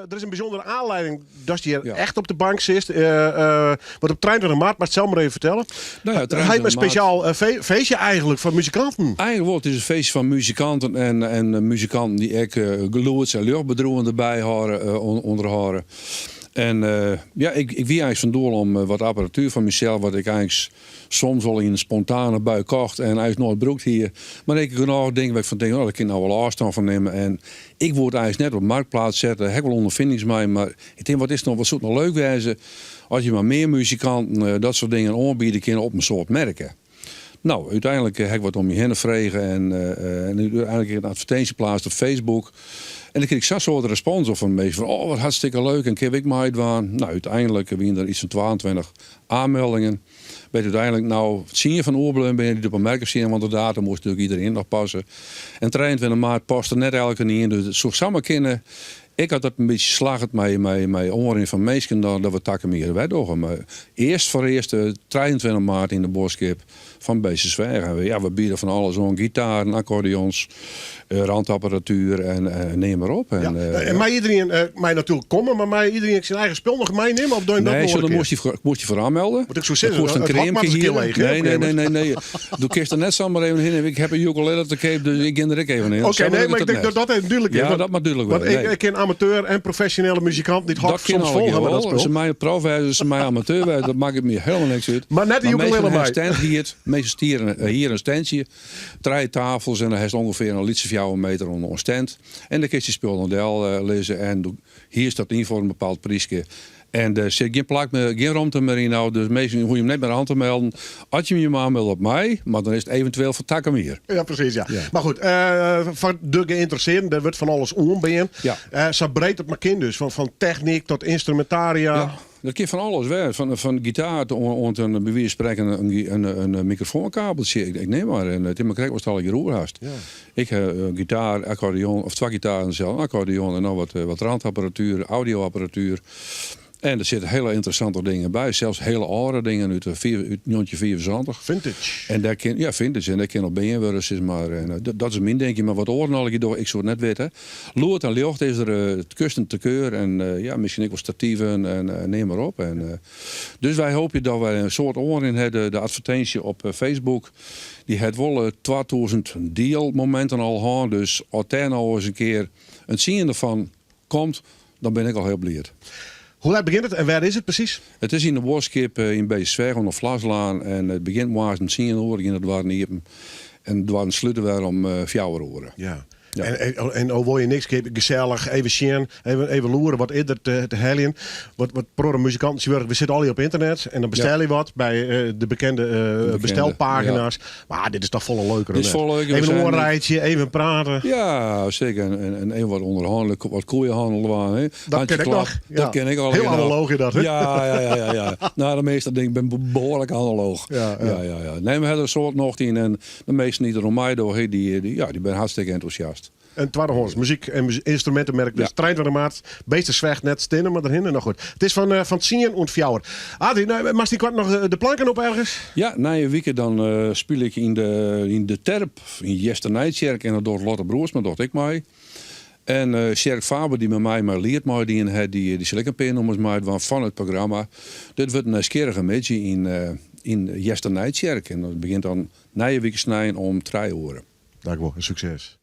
Er is een bijzondere aanleiding dat je hier echt op de bank zit. Wat op 23 maart, maar het zelf maar even vertellen. Nou ja, Hij heeft een speciaal feestje eigenlijk van muzikanten. Eigenlijk wordt het een feestje van muzikanten en muzikanten die ook geloerds en luchtbedroegen erbij horen, onderhouden. En ik wie eigenlijk van doel om wat apparatuur van mezelf, wat ik eigenlijk soms al in een spontane bui kocht en eigenlijk nooit broekt hier. Maar ik genoeg dingen waar ik van denk, oh, daar kan ik nou wel afstand van nemen. En ik word eigenlijk net op marktplaats zetten, heb ik wel ondervindings mee, maar ik denk, wat zou nog leuk wezen als je maar meer muzikanten dat soort dingen aanbieden kunnen op een soort merken. Nou, uiteindelijk heb ik wat om je heen vregen en uiteindelijk een advertentie plaatst op Facebook. En dan kreeg ik zo'n soort respons op van mensen van, oh, wat hartstikke leuk en kan ik mij doen. Nou, uiteindelijk hebben we er iets van 22 aanmeldingen. Weet uiteindelijk nou, het zien van Oerbelen ben je die op een merk zien, want de datum moest natuurlijk iedereen nog passen. En 23 maart paste net elke niet in, dus het zou samen kunnen. Ik had dat een beetje slagend met oren van mensen dat we takken meer weddogen. Maar eerst 23 maart in de Boskip van BCSW. Ja, we bieden van alles aan, gitaar, accordeons, randapparatuur en neem maar op. En maar iedereen mij natuurlijk komen, maar iedereen zijn eigen spul nog meenemen? Of doe je nee, dat dan moest je voor aanmelden. Moet ik zo zeggen? Dat kost een crème hier. Nee. Doe kist er net zomaar even in. Ik heb een ukulele te keep, dus ik ging er ook even in. Oké, nee, maar ik denk dat dat even duidelijk is. Ja, dat maar duidelijk wel. Want ik ken amateur en professionele muzikant niet hard soms vol hebben dat spul. Als ze mij prof zijn, ze mij amateur zijn, dat maakt het me helemaal niks uit. Maar net die ukulele bij. Stand hier een standje, 3 tafels en dan heeft ongeveer een liedje van jou een meter onder een stand. En dan kun je speelmodel lezen en hier staat in voor een bepaald prijsje. En er zit geen plak meer, geen ruimte meer in. Nou, dus meestal hoef je hem net met de hand te melden. Als je hem aanmeldt op mij, maar dan is het eventueel voor takken meer. Ja, precies. Ja. Maar goed, van de geïnteresseerden, daar wordt van alles om bij je. Ja. Zo breed het maar kind dus, van techniek tot instrumentaria. Ja. Dat kan van alles weg. Van gitaar tot een beweer spreken een microfoonkabeltje. Ik neem maar. En het in mijn krek was het al een roerhast. Ja. Ik heb gitaar, accordeon, of 2 gitaren en zelf accordeon en dan wat randapparatuur, audioapparatuur. En er zitten hele interessante dingen bij. Zelfs hele oude dingen uit 1974. Vintage. En daar kan, vintage. En daar kan op bijeenwerken. Maar dat is mijn denkje. Maar wat oornallig door, ik zou het net weten. Loert en licht is er het kusten te keur. En misschien ook wel statieven en neem maar op. Dus wij hopen dat wij een soort oor in hebben. De advertentie op Facebook. Die heeft wel 2000 deelmomenten al gehad. Dus als er nou eens een keer een zien ervan komt, dan ben ik al heel blij. Hoe laat begint het en waar is het precies? Het is in de Boskip in BCSW op Vlaslaan. En het begint maar om 10 uur in het waren hier. En het waren sluiten weer om 4 uur. Ja. Ja. En wil je niks geven, gezellig, even zien, even loeren wat is er te hellen. Wat pro-muzikanten, we zitten al hier op internet en dan bestel je wat bij de bekende bestelpagina's. Ja. Maar dit is toch volle leuker. Dit is volle leuker. Even een oorrijtje, even praten. Ja, zeker. En even wat onderhandelen, wat koeienhandelen. Hè. Dat ken ik nog. Dat ken ik al. Heel analoog in dat, hè? Ja. Nou, de meeste denk ik ben behoorlijk analoog. Ja. Nee, we hebben een soort nog in en de meesten die er om mij door, die ben hartstikke enthousiast. En tweedehands muziek en instrumentenmerk. Dus 23 maart, beeste zwijgt net stinnen, maar daarin nog goed. Het is van 10 en 4 uur. Adi, mag die kwart nog de planken op ergens? Ja, na een week dan speel ik in de Terp, in Jesternijtjerk en dat doet Lotte Broers, maar dat ik mij. En Sjerk Faber die met mij maar leert mij, die zal ik een paar nummers maken van het programma. Dit wordt een skerige beetje in Jesternijtjerk. En dat begint dan na een week snijden om 3 uur. Dank u wel, succes.